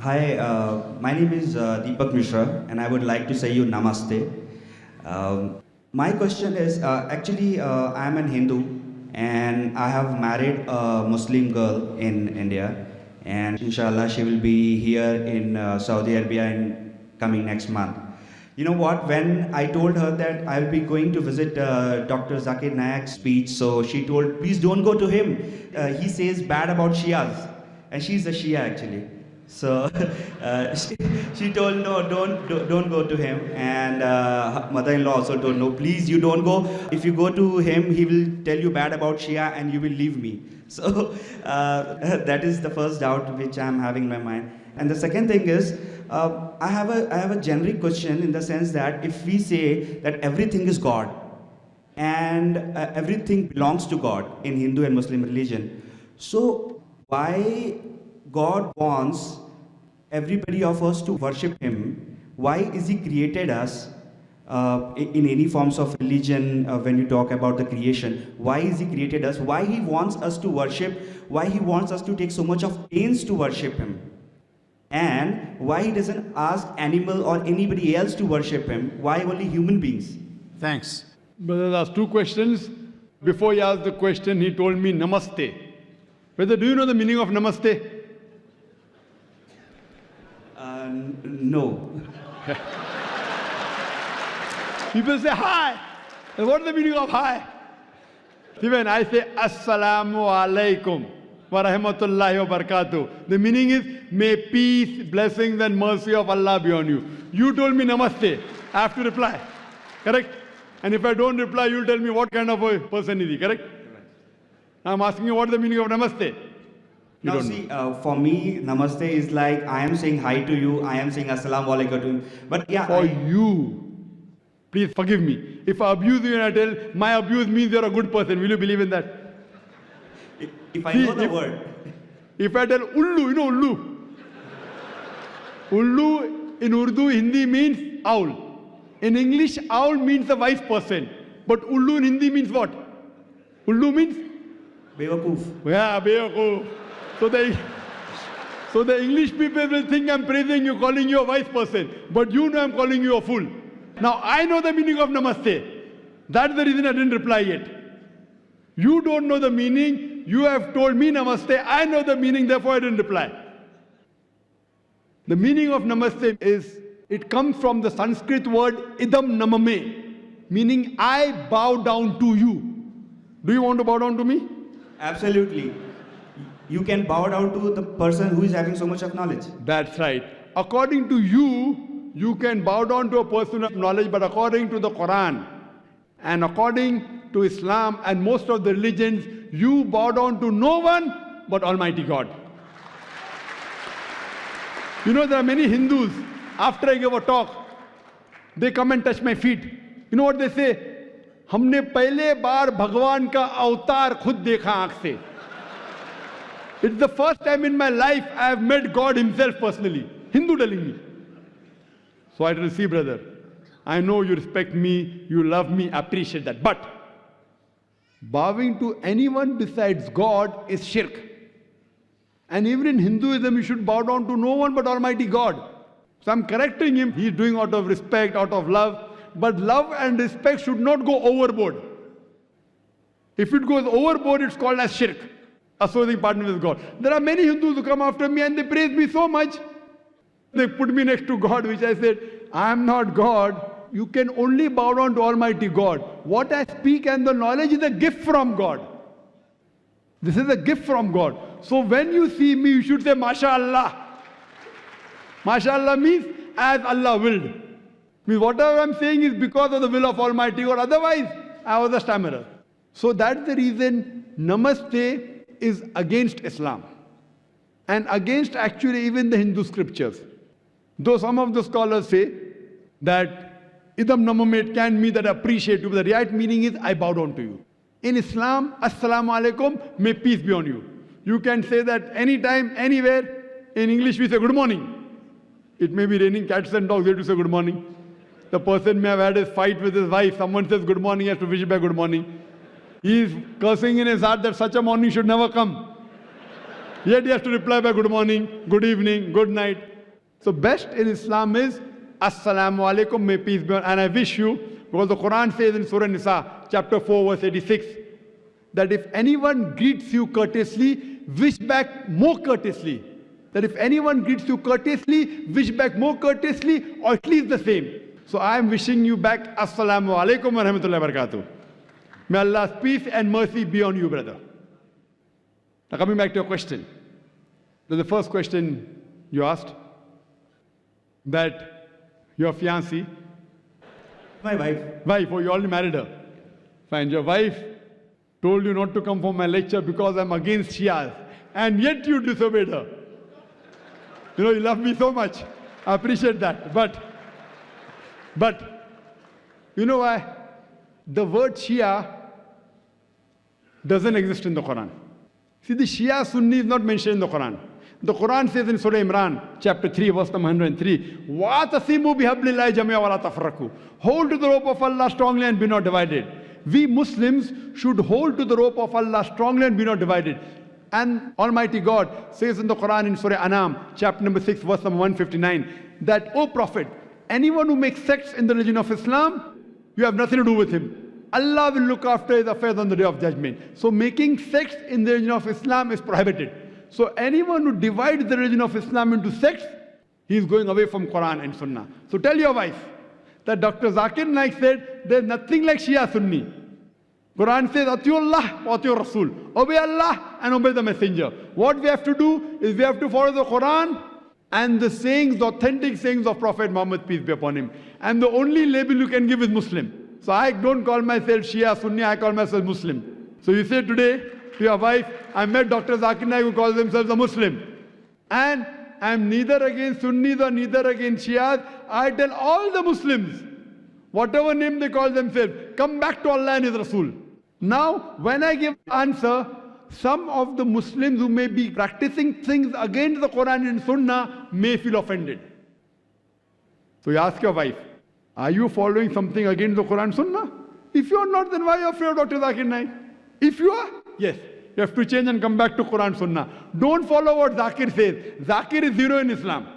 Hi, my name is Deepak Mishra, and I would like to say you namaste. My question is I'm an Hindu, and I have married a Muslim girl in India, and inshallah, she will be here in Saudi Arabia in coming next month. You know what? When I told her that I'll be going to visit Dr. Zakir Naik's speech, so she told, please don't go to him. He says bad about Shias, and she's a Shia actually. So she told no, don't go to him. And her mother-in-law also told no, please you don't go. If you go to him, he will tell you bad about Shia, and you will leave me. So that is the first doubt which I'm having in my mind. And the second thing is, I have a generic question in the sense that if we say that everything is God and everything belongs to God in Hindu and Muslim religion, so why God wants everybody of us to worship Him? Why is He created us in any forms of religion? When you talk about the creation, why is He created us? Why He wants us to worship? Why He wants us to take so much of pains to worship Him? And why He doesn't ask animal or anybody else to worship Him? Why only human beings? Thanks. Brother asked two questions. Before he asked the question, he told me namaste. Brother, do you know the meaning of namaste? No. People say hi. And what is the meaning of hi? Even I say assalamu alaikum wa rahmatullahi wa barakatuh. The meaning is may peace, blessings and mercy of Allah be on you. You told me namaste. I have to reply. Correct? And if I don't reply, you'll tell me what kind of a person is he. Correct? I'm asking you what is the meaning of namaste. Now see, for me, namaste is like I am saying hi to you, I am saying assalamu alaikum to him. But yeah, for you, please forgive me. If I abuse you and I tell my abuse means you're a good person, will you believe in that? If I know the word. If I tell ullu, you know ullu. Ullu in Urdu, Hindi means owl. In English, owl means a wise person. But ullu in Hindi means what? Ullu means? Bewakoof. Yeah, bewakoof. So the English people will think I'm praising you, calling you a wise person. But you know I'm calling you a fool. Now I know the meaning of namaste. That's the reason I didn't reply yet. You don't know the meaning. You have told me namaste. I know the meaning, therefore I didn't reply. The meaning of namaste is, it comes from the Sanskrit word idam namame, meaning I bow down to you. Do you want to bow down to me? Absolutely. You can bow down to the person who is having so much of knowledge. That's right. According to you, you can bow down to a person of knowledge, but according to the Quran and according to Islam and most of the religions, you bow down to no one but Almighty God. You know, there are many Hindus, after I give a talk, they come and touch my feet. You know what they say? हमने पहले बार भगवान का अवतार खुद देखा आँख से. It's the first time in my life I have met God Himself personally. Hindu telling me. So I tell you, see brother, I know you respect me, you love me, appreciate that. But bowing to anyone besides God is shirk. And even in Hinduism, you should bow down to no one but Almighty God. So I'm correcting him. He's doing out of respect, out of love. But love and respect should not go overboard. If it goes overboard, it's called as shirk. Associating partner with God. There are many Hindus who come after me and they praise me so much. They put me next to God, which I said, I am not God. You can only bow down to Almighty God. What I speak and the knowledge is a gift from God. This is a gift from God. So when you see me, you should say, MashaAllah. MashaAllah means as Allah willed. Means whatever I'm saying is because of the will of Almighty God. Otherwise, I was a stammerer. So that's the reason Namaste is against Islam and against actually even the Hindu scriptures. Though some of the scholars say that idam namame can mean that I appreciate you, but the right meaning is I bow down to you. In Islam, assalamu alaikum, may peace be on you. You can say that anytime, anywhere. In English we say good morning. It may be raining cats and dogs, they have to say good morning. The person may have had a fight with his wife, someone says good morning, he has to wish back good morning. He is cursing in his heart that such a morning should never come. Yet he has to reply by good morning, good evening, good night. So best in Islam is Assalamu alaikum, may peace be on. And I wish you, because the Quran says in Surah Nisa, chapter 4, verse 86, that if anyone greets you courteously, wish back more courteously. That if anyone greets you courteously, wish back more courteously, or at least the same. So I am wishing you back Assalamu alaikum wa rahmatullahi wa barakatuh. May Allah's peace and mercy be on you, brother. Now coming back to your question. So the first question you asked, that your fiancée, My wife. wife, oh, you already married her. Fine, your wife told you not to come for my lecture because I'm against Shias, and yet you disobeyed her. You know, you love me so much. I appreciate that. But, you know why? The word Shia doesn't exist in the Quran. See, the Shia Sunni is not mentioned in the Quran. The Quran says in Surah Imran, chapter 3, verse number 103, وَاتَصِمُوا بِحَبْلِ اللَّهِ جَمِيعًا وَلَا تَفَرَّقُوا. Hold to the rope of Allah strongly and be not divided. We Muslims should hold to the rope of Allah strongly and be not divided. And Almighty God says in the Quran in Surah Anam, chapter number 6, verse number 159, that, O Prophet, anyone who makes sects in the religion of Islam, you have nothing to do with him. Allah will look after his affairs on the day of judgment. So making sects in the religion of Islam is prohibited. So anyone who divides the religion of Islam into sects, he is going away from Quran and Sunnah. So tell your wife that Dr. Zakir Naik said, there's nothing like Shia Sunni. Quran says, Atiullah wa Atiur Rasul. Obey Allah and obey the Messenger. What we have to do is we have to follow the Quran and the sayings, the authentic sayings of Prophet Muhammad, peace be upon him. And the only label you can give is Muslim. So I don't call myself Shia Sunni, I call myself Muslim. So you say today to your wife, I met Dr. Zakir Naik who calls themselves a Muslim. And I'm neither against Sunnis or neither against Shias. I tell all the Muslims, whatever name they call themselves, come back to Allah and His Rasul. Now, when I give answer, some of the Muslims who may be practicing things against the Quran and Sunnah may feel offended. So you ask your wife, are you following something against the Quran and Sunnah? If you are not, then why are you afraid of Dr. Zakir Naik? If you are, yes, you have to change and come back to Quran and Sunnah. Don't follow what Zakir says. Zakir is zero in Islam.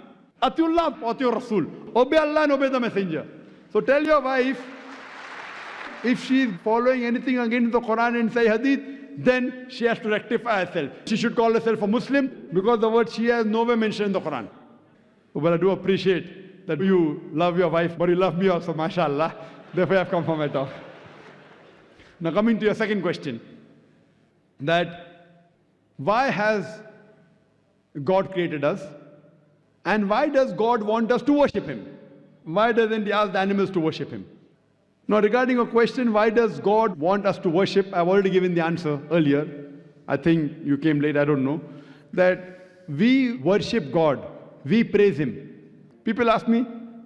Atiullah, Atiur Rasul. Obey Allah and obey the Messenger. So tell your wife, if she is following anything against the Quran and Sahih Hadith, then she has to rectify herself. She should call herself a Muslim because the word Shia is nowhere mentioned in the Quran. Well, I do appreciate that you love your wife, but you love me also, mashallah. Therefore, I have come for my talk. Now coming to your second question, that why has God created us and why does God want us to worship Him? Why doesn't He ask the animals to worship Him? Now regarding a question, why does God want us to worship? I've already given the answer earlier. I think you came late, I don't know. That we worship God, we praise Him. People ask me,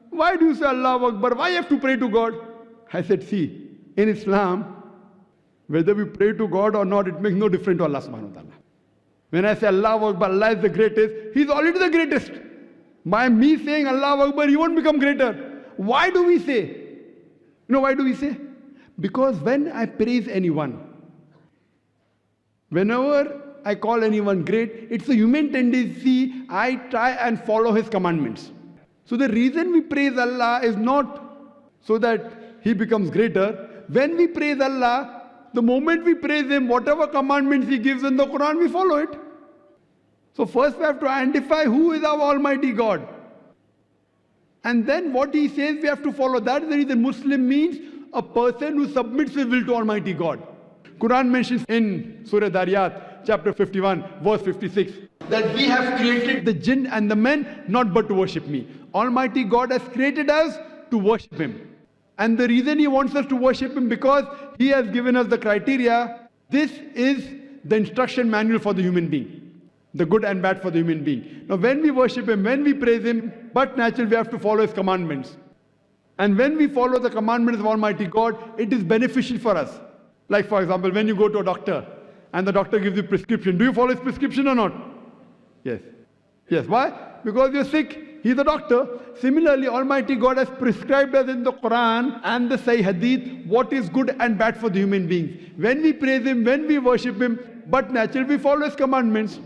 why do you say Allahu Akbar? Why you have to pray to God? I said, see, in Islam, whether we pray to God or not, it makes no difference to Allah subhanahu wa ta'ala. When I say Allahu Akbar, Allah is the greatest, He's already the greatest. By me saying Allahu Akbar, He won't become greater. Why do we say? You know why do we say? Because when I praise anyone, whenever I call anyone great, it's a human tendency, I try and follow His commandments. So the reason we praise Allah is not so that He becomes greater. When we praise Allah, the moment we praise Him, whatever commandments He gives in the Quran, we follow it. So first we have to identify who is our Almighty God. And then what He says we have to follow. That is the reason Muslim means a person who submits his will to Almighty God. Quran mentions in Surah Dariyat, chapter 51, verse 56, that we have created the jinn and the men not but to worship me. Almighty God has created us to worship Him. And the reason He wants us to worship Him because He has given us the criteria. This is the instruction manual for the human being. The good and bad for the human being. Now when we worship Him, when we praise Him, but naturally we have to follow His commandments. And when we follow the commandments of Almighty God, it is beneficial for us. Like for example, when you go to a doctor and the doctor gives you prescription, do you follow his prescription or not? Yes. Yes. Why? Because you're sick. He's a doctor. Similarly, Almighty God has prescribed us in the Quran and the Sahih Hadith what is good and bad for the human beings. When we praise Him, when we worship Him, but naturally we follow His commandments.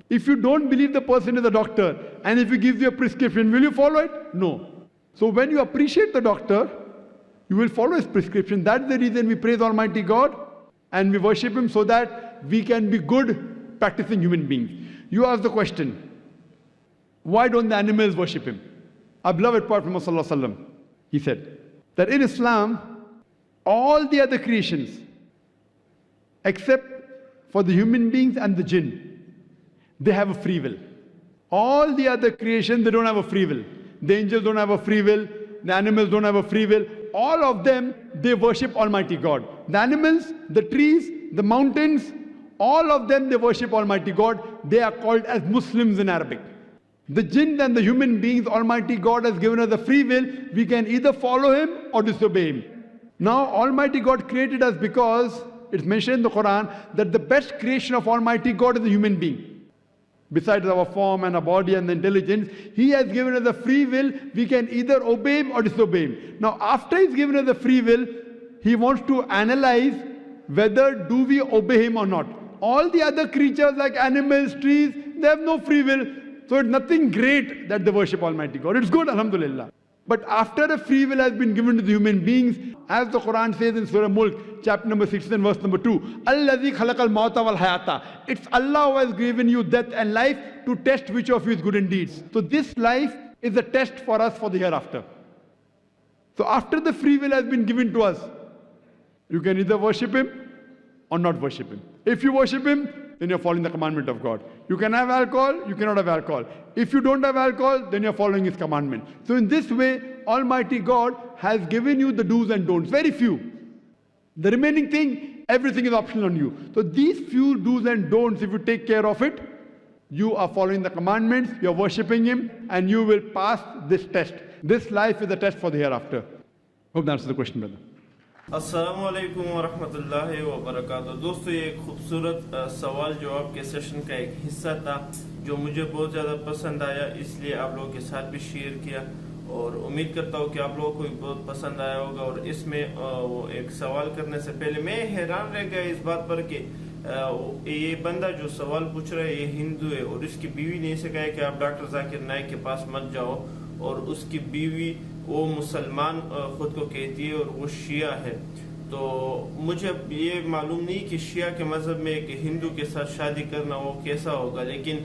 If you don't believe the person is a doctor and if he gives you a prescription, will you follow it? No. So when you appreciate the doctor, you will follow his prescription. That's the reason we praise Almighty God and we worship Him, so that we can be good practicing human beings. You ask the question, why don't the animals worship Him? Our beloved Prophet Muhammad Sallallahu Alaihi Wasallam, he said that in Islam, all the other creations, except for the human beings and the jinn, they have a free will. All the other creations, they don't have a free will. The angels don't have a free will. The animals don't have a free will. All of them, they worship Almighty God. The animals, the trees, the mountains, all of them, they worship Almighty God. They are called as Muslims in Arabic. The jinn and the human beings, Almighty God has given us the free will. We can either follow Him or disobey Him. Now, Almighty God created us because it's mentioned in the Quran that the best creation of Almighty God is a human being. Besides our form and our body and the intelligence, He has given us the free will. We can either obey Him or disobey Him. Now, after He's given us the free will, He wants to analyze whether do we obey Him or not. All the other creatures like animals, trees, they have no free will. So it's nothing great that they worship Almighty God. It's good, alhamdulillah. But after a free will has been given to the human beings, as the Quran says in Surah Mulk, chapter number 16, verse number 2, Allazi khalaqal mauta wal hayata. It's Allah who has given you death and life to test which of you is good in deeds. So this life is a test for us for the hereafter. So after the free will has been given to us, you can either worship Him or not worship Him. If you worship Him, then you're following the commandment of God. You can have alcohol, you cannot have alcohol. If you don't have alcohol, then you're following His commandment. So in this way, Almighty God has given you the do's and don'ts, very few. The remaining thing, everything is optional on you. So these few do's and don'ts, if you take care of it, you are following the commandments, you're worshipping Him, and you will pass this test. This life is a test for the hereafter. Hope that answers the question, brother. السلام علیکم ورحمۃ اللہ وبرکاتہ. دوستو یہ ایک خوبصورت سوال جواب کے سیشن کا ایک حصہ تھا جو مجھے بہت زیادہ پسند آیا, اس لیے آپ لوگوں کے ساتھ بھی شیئر کیا اور امید کرتا ہوں کہ آپ لوگوں کو بھی بہت پسند آیا ہوگا. اور اس میں وہ ایک سوال کرنے سے پہلے میں حیران رہ گیا اس بات پر کہ یہ بندہ جو سوال پوچھ رہا ہے یہ ہندو ہے اور اس کی بیوی نے اسے کہا کہ آپ ڈاکٹر ذاکر نائک کے پاس مت جاؤ, اور اس کی بیوی وہ مسلمان خود کو کہتی ہے اور وہ شیعہ ہے. تو مجھے یہ معلوم نہیں کہ شیعہ کے مذہب میں ایک ہندو کے ساتھ شادی کرنا وہ کیسا ہوگا, لیکن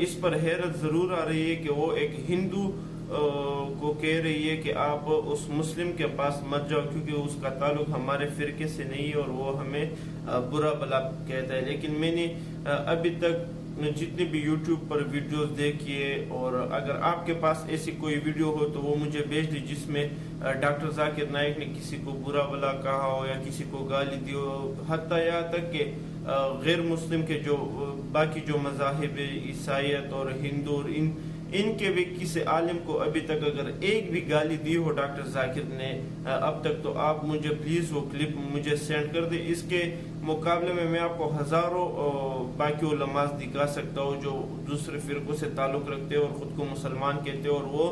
اس پر حیرت ضرور آ رہی ہے کہ وہ ایک ہندو کو کہہ رہی ہے کہ آپ اس مسلم کے پاس مت جاؤ کیونکہ اس کا تعلق ہمارے فرقے سے نہیں ہے اور وہ ہمیں برا بلا کہتا ہے. لیکن میں نے ابھی تک جتنے بھی یوٹیوب پر ویڈیوز دیکھیے, اور اگر آپ کے پاس ایسی کوئی ویڈیو ہو تو وہ مجھے بھیج دی جس میں ڈاکٹر ذاکر نائک نے کسی کو برا بلا کہا ہو یا کسی کو گالی دی ہو, حتیٰ یہاں تک کہ غیر مسلم کے جو باقی جو مذاہب عیسائیت اور ہندو اور ان کے بھی کسی عالم کو ابھی تک اگر ایک بھی گالی دی ہو ڈاکٹر ذاکر نے اب تک, تو آپ مجھے پلیز وہ کلپ مجھے سینڈ کر دیں. اس کے مقابلے میں آپ کو ہزاروں باقی علماء دکھا سکتا ہوں جو دوسرے فرقوں سے تعلق رکھتے اور خود کو مسلمان کہتے اور وہ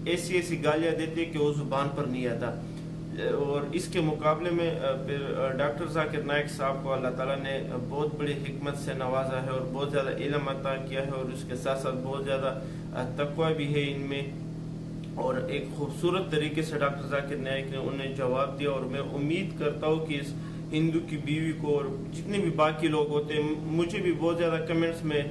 ایسی ایسی گالیاں دیتے کہ وہ زبان پر نہیں آتا. اور اس کے مقابلے میں ڈاکٹر ذاکر نائک صاحب کو اللہ تعالیٰ نے بہت بڑی حکمت سے نوازا ہے اور بہت زیادہ علم عطا کیا ہے, اور اس کے ساتھ ساتھ بہت زیادہ تقوی بھی ہے ان میں, اور ایک خوبصورت طریقے سے ڈاکٹر ذاکر نائک نے انہیں جواب دیا. اور میں امید کرتا ہوں کہ اس ہندو کی بیوی کو اور جتنے بھی باقی لوگ ہوتے ہیں, مجھے بھی بہت زیادہ کمنٹس میں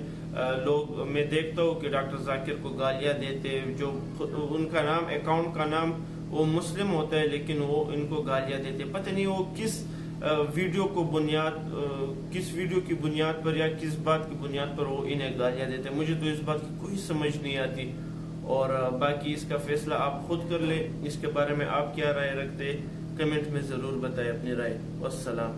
لوگ میں دیکھتا ہوں کہ ڈاکٹر ذاکر کو گالیاں دیتے, جو ان کا نام اکاؤنٹ کا نام وہ مسلم ہوتا ہے لیکن وہ ان کو گالیاں دیتے. پتہ نہیں وہ کس ویڈیو کی بنیاد پر یا کس بات کی بنیاد پر وہ انہیں گالیاں دیتے. مجھے تو اس بات کی کوئی سمجھ نہیں آتی, اور باقی اس کا فیصلہ آپ خود کر لیں. اس کے بارے میں آپ کیا رائے رکھتے, کمنٹ میں ضرور بتائیں اپنی رائے. والسلام.